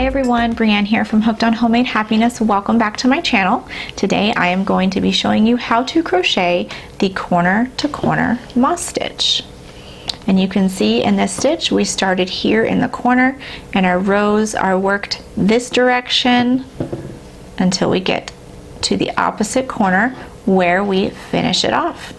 everyone, Brianne here from Hooked on Homemade Happiness. Welcome back to my channel. Today I am going to be showing you how to crochet the corner to corner moss stitch. And you can see in this stitch we started here in the corner and our rows are worked this direction until we get to the opposite corner where we finish it off.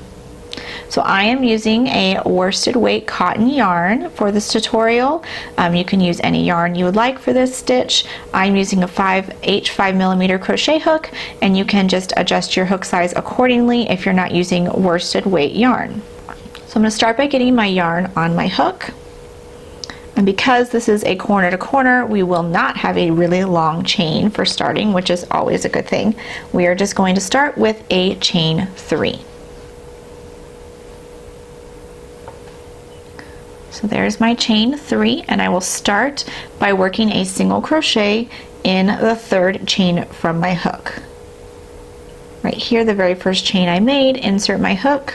So I am using a worsted weight cotton yarn for this tutorial. You can use any yarn you would like for this stitch. I'm using a 5mm crochet hook, and you can just adjust your hook size accordingly if you're not using worsted weight yarn. So I'm going to start by getting my yarn on my hook. And because this is a corner to corner, we will not have a really long chain for starting, which is always a good thing. We are just going to start with a chain 3. So there's my chain 3, and I will start by working a single crochet in the third chain from my hook. Right here, the very first chain I made, insert my hook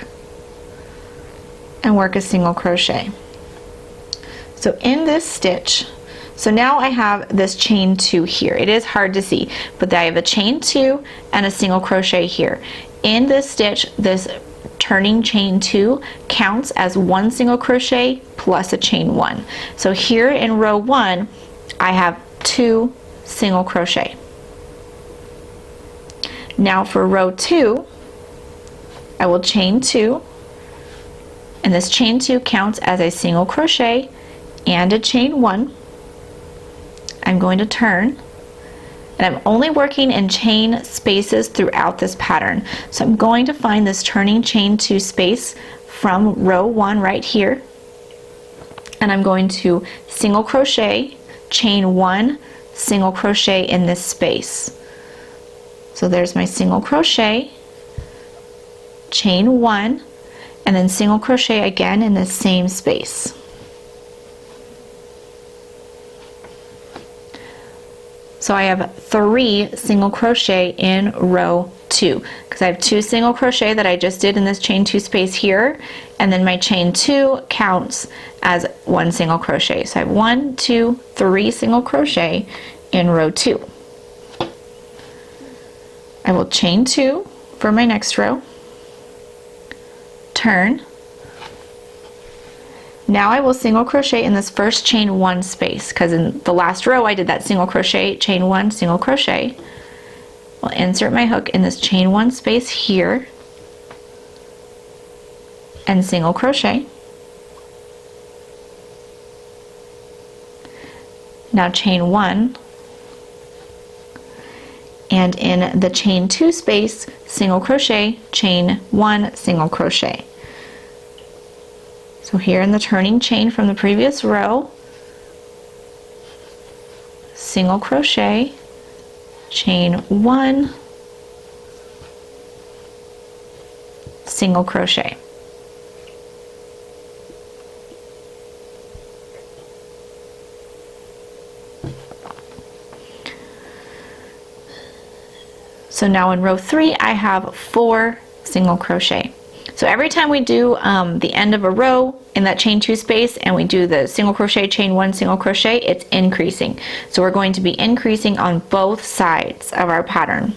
and work a single crochet. So in this stitch, so now I have this chain 2 here. It is hard to see, but I have a chain 2 and a single crochet here. In this stitch, this turning chain 2 counts as one single crochet plus a chain 1. So here in row 1 I have 2 single crochet. Now for row 2 I will chain 2, and this chain 2 counts as a single crochet and a chain 1. I'm going to turn, and I'm only working in chain spaces throughout this pattern. So I'm going to find this turning chain 2 space from row 1 right here, and I'm going to single crochet, chain 1, single crochet in this space. So there's my single crochet, chain 1, and then single crochet again in the same space. So I have 3 single crochet in row 2 because I have 2 single crochet that I just did in this chain 2 space here, and then my chain 2 counts as 1 single crochet. So I have 1, 2, 3 single crochet in row 2. I will chain 2 for my next row, turn. Now I will single crochet in this first chain 1 space, because in the last row I did that single crochet, chain 1, single crochet. I'll insert my hook in this chain 1 space here and single crochet. Now chain 1, and in the chain 2 space, single crochet, chain 1, single crochet. So here in the turning chain from the previous row, single crochet, chain 1, single crochet. So now in row 3 I have 4 single crochet. So every time we do the end of a row in that chain 2 space and we do the single crochet, chain 1, single crochet, it's increasing. So we're going to be increasing on both sides of our pattern.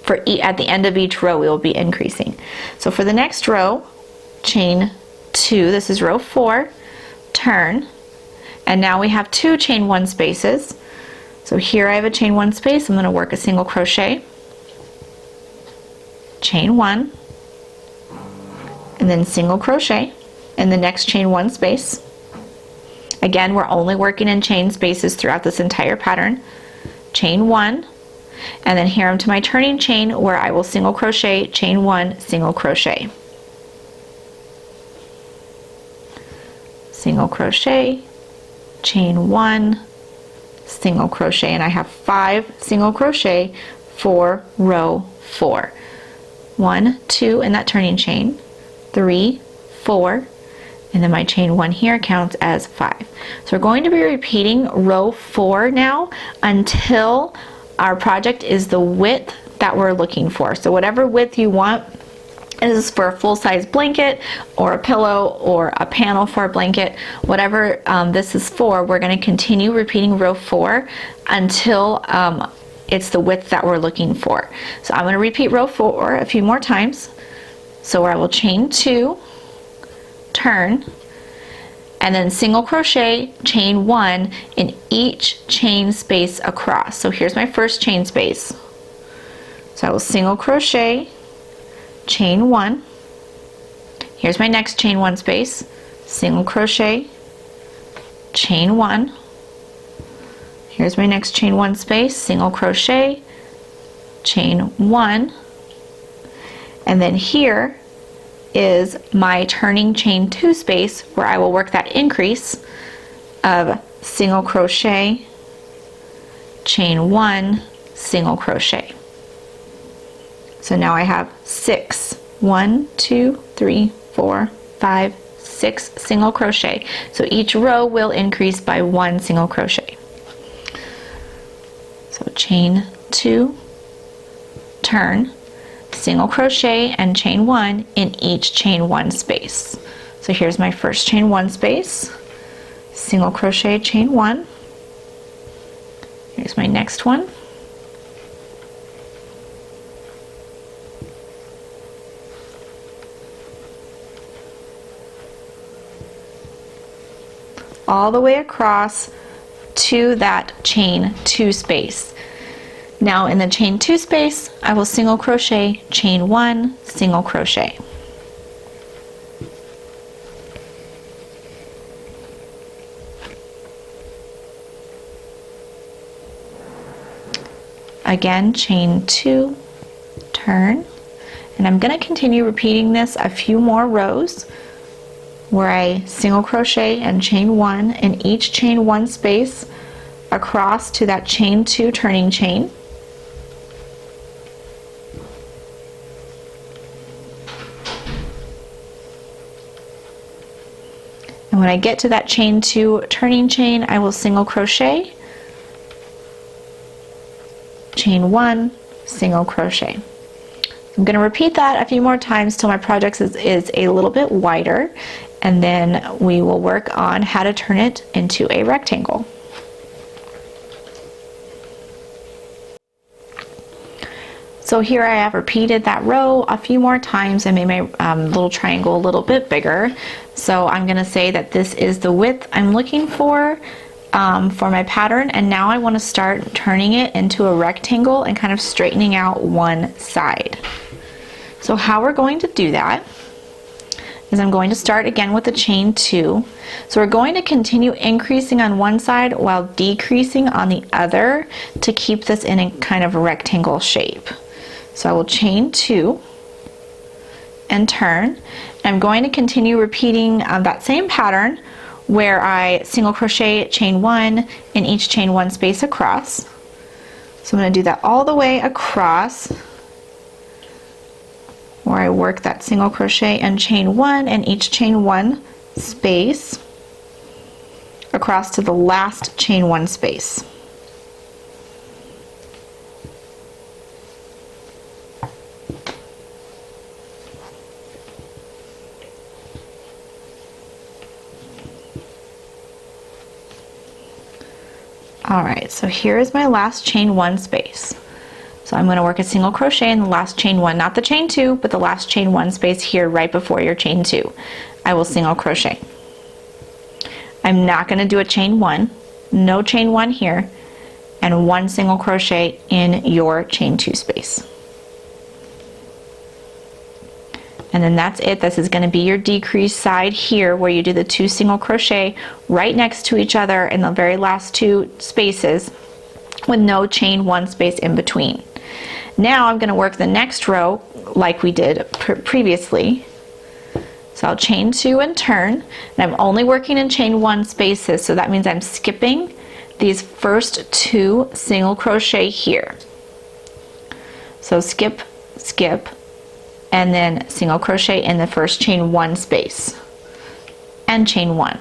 At the end of each row we will be increasing. So for the next row, chain 2, this is row 4, turn, and now we have 2 chain 1 spaces. So here I have a chain 1 space. I'm going to work a single crochet, chain 1, and then single crochet in the next chain 1 space. Again, we're only working in chain spaces throughout this entire pattern. Chain 1, and then here I'm to my turning chain where I will single crochet, chain 1, single crochet. Single crochet, chain 1, single crochet, and I have 5 single crochet for row 4. 1, 2 in that turning chain, 3, 4, and then my chain 1 here counts as 5. So we're going to be repeating row 4 now until our project is the width that we're looking for. So whatever width you want, It is for a full-size blanket or a pillow or a panel for a blanket. Whatever this is for, we're going to continue repeating row 4 until it's the width that we're looking for. So I'm going to repeat row 4 a few more times. So I will chain 2, turn, and then single crochet, chain 1 in each chain space across. So here's my first chain space. So I will single crochet, chain 1. Here's my next chain 1 space, single crochet, chain 1. Here's my next chain 1 space, single crochet, chain 1. And then here is my turning chain 2 space where I will work that increase of single crochet, chain 1, single crochet. So now I have 6. 1, 2, 3, 4, 5, 6 single crochet. So each row will increase by 1 single crochet. So chain 2, turn, single crochet and chain 1 in each chain 1 space. So here's my first chain 1 space, single crochet, chain 1. Here's my next one. All the way across to that chain 2 space. Now in the chain 2 space, I will single crochet, chain 1, single crochet. Again, chain 2, turn, and I'm going to continue repeating this a few more rows where I single crochet and chain 1 in each chain 1 space across to that chain 2 turning chain. And when I get to that chain 2 turning chain, I will single crochet, chain 1, single crochet. I'm going to repeat that a few more times till my project is a little bit wider, and then we will work on how to turn it into a rectangle. So here I have repeated that row a few more times. I made my little triangle a little bit bigger. So I'm going to say that this is the width I'm looking for my pattern, and now I want to start turning it into a rectangle and kind of straightening out one side. So how we're going to do that is I'm going to start again with the chain 2. So we're going to continue increasing on one side while decreasing on the other to keep this in a kind of rectangle shape. So I will chain 2 and turn. I'm going to continue repeating that same pattern where I single crochet, chain 1 in each chain 1 space across. So I'm going to do that all the way across where I work that single crochet and chain 1 in each chain 1 space across to the last chain 1 space. Alright, so here is my last chain 1 space. So I'm going to work a single crochet in the last chain 1, not the chain 2, but the last chain 1 space here right before your chain 2. I will single crochet. I'm not going to do a chain 1, no chain 1 here, and 1 single crochet in your chain 2 space. And then that's it. This is going to be your decrease side here where you do the 2 single crochet right next to each other in the very last 2 spaces with no chain 1 space in between. Now I'm going to work the next row like we did previously. So I'll chain 2 and turn, and I'm only working in chain 1 spaces, so that means I'm skipping these first 2 single crochet here. So skip, skip, and then single crochet in the first chain 1 space and chain 1,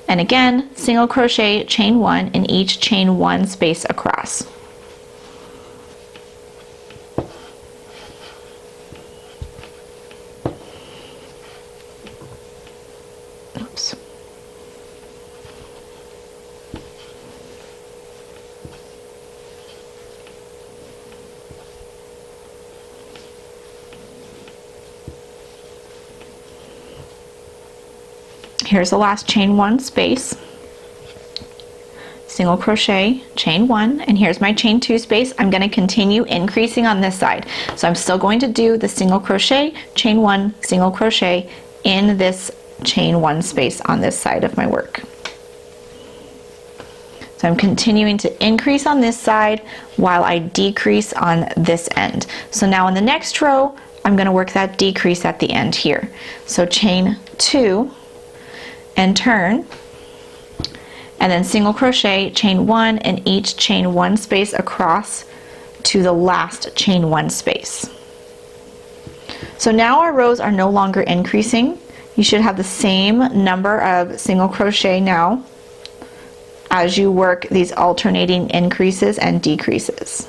and again single crochet, chain 1 in each chain 1 space across. Oops. Here's the last chain one space, single crochet, chain one, and here's my chain two space. I'm going to continue increasing on this side. So I'm still going to do the single crochet, chain one, single crochet in this chain one space on this side of my work. So I'm continuing to increase on this side while I decrease on this end. So now in the next row, I'm going to work that decrease at the end here. So chain two and turn, and then single crochet, chain one, in each chain one space across to the last chain one space. So now our rows are no longer increasing. You should have the same number of single crochet now as you work these alternating increases and decreases.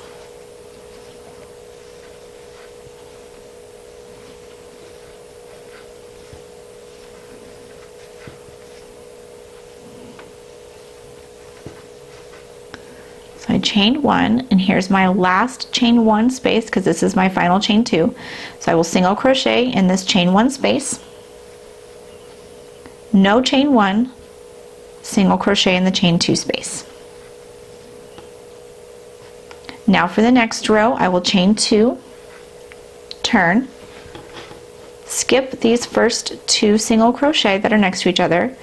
So I chained one, and here's my last chain one space because this is my final chain two. So I will single crochet in this chain one space, no chain one, single crochet in the chain two space. Now for the next row, I will chain two, turn, skip these first two single crochet that are next to each other,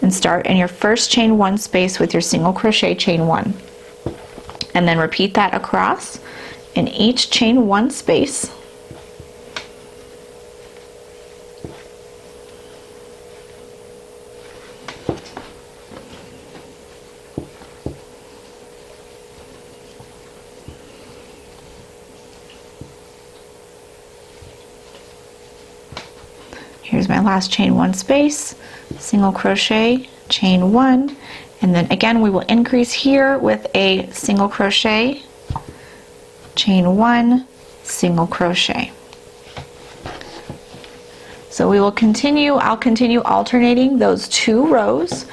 and start in your first chain one space with your single crochet chain one. And then repeat that across in each chain one space. Here's my last chain one space, single crochet, chain one, and then again we will increase here with a single crochet, chain one, single crochet. So we will continue, I'll continue alternating those two rows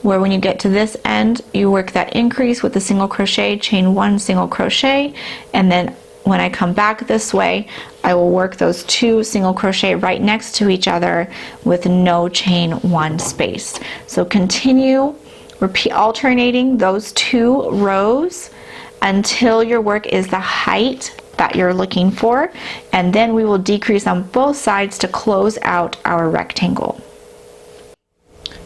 where when you get to this end you work that increase with the single crochet, chain one, single crochet, and then when I come back this way I will work those two single crochet right next to each other with no chain one space. So continue repeat alternating those two rows until your work is the height that you're looking for, and then we will decrease on both sides to close out our rectangle.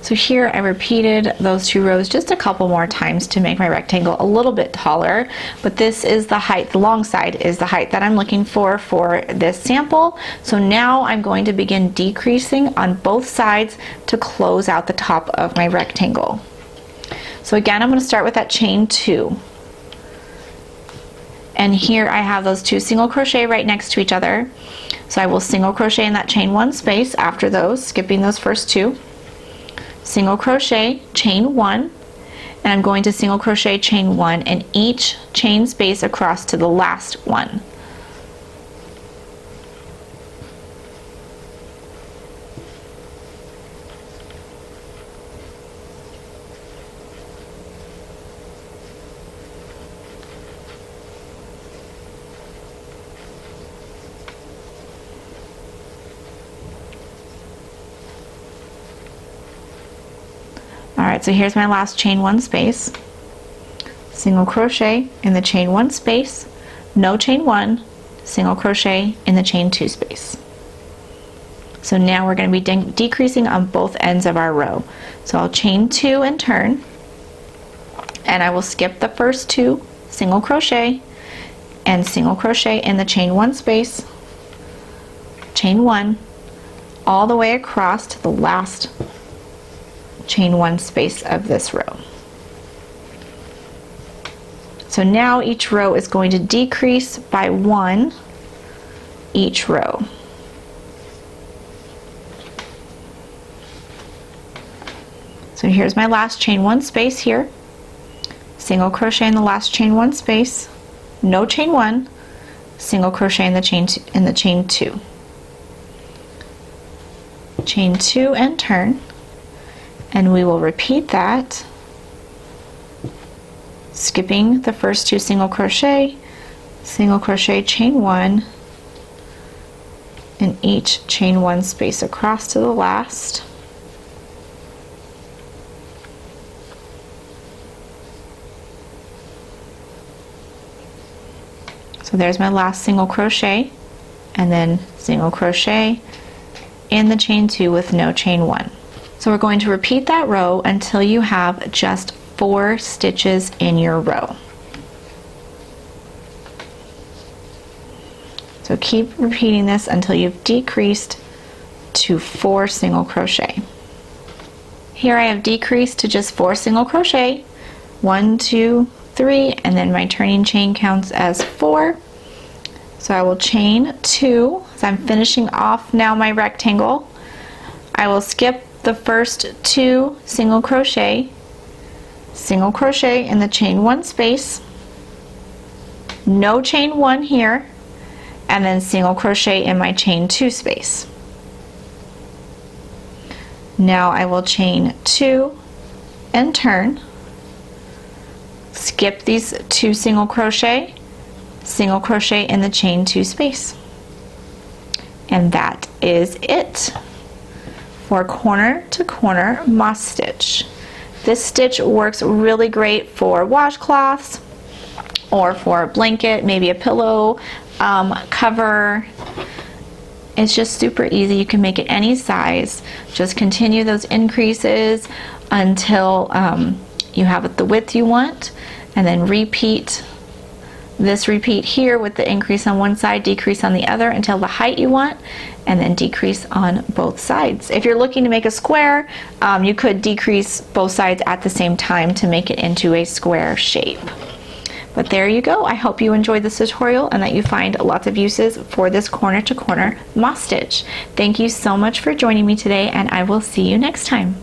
So here I repeated those two rows just a couple more times to make my rectangle a little bit taller, but this is the height, the long side is the height that I'm looking for this sample. So now I'm going to begin decreasing on both sides to close out the top of my rectangle. So again, I'm going to start with that chain two. And here I have those two single crochet right next to each other. So I will single crochet in that chain one space after those, skipping those first two. Single crochet, chain one, and I'm going to single crochet, chain one in each chain space across to the last one. Alright, so here's my last chain one space, single crochet in the chain one space, no chain one, single crochet in the chain two space. So now we're going to be decreasing on both ends of our row. So I'll chain two and turn, and I will skip the first two, single crochet and single crochet in the chain one space, chain one, all the way across to the last chain one space of this row. So now each row is going to decrease by one each row. So here's my last chain one space here, single crochet in the last chain one space, no chain one, single crochet in the chain two, chain two and turn, And we will repeat that, skipping the first 2 single crochet, chain 1, and each chain 1 space across to the last. So there's my last single crochet, and then single crochet in the chain 2 with no chain 1. So we're going to repeat that row until you have just 4 stitches in your row. So keep repeating this until you've decreased to 4 single crochet. Here I have decreased to just 4 single crochet, 1, 2, 3, and then my turning chain counts as 4. So I will chain 2, as I'm finishing off now my rectangle. I will skip the first 2 single crochet in the chain 1 space, no chain 1 here, and then single crochet in my chain 2 space. Now I will chain 2 and turn, skip these 2 single crochet in the chain 2 space. And that is it for corner to corner moss stitch. This stitch works really great for washcloths or for a blanket, maybe a pillow cover. It's just super easy. You can make it any size. Just continue those increases until you have it the width you want, and then repeat here with the increase on one side, decrease on the other until the height you want, and then decrease on both sides. If you're looking to make a square, you could decrease both sides at the same time to make it into a square shape. But there you go. I hope you enjoyed this tutorial and that you find lots of uses for this corner to corner moss stitch. Thank you so much for joining me today, and I will see you next time.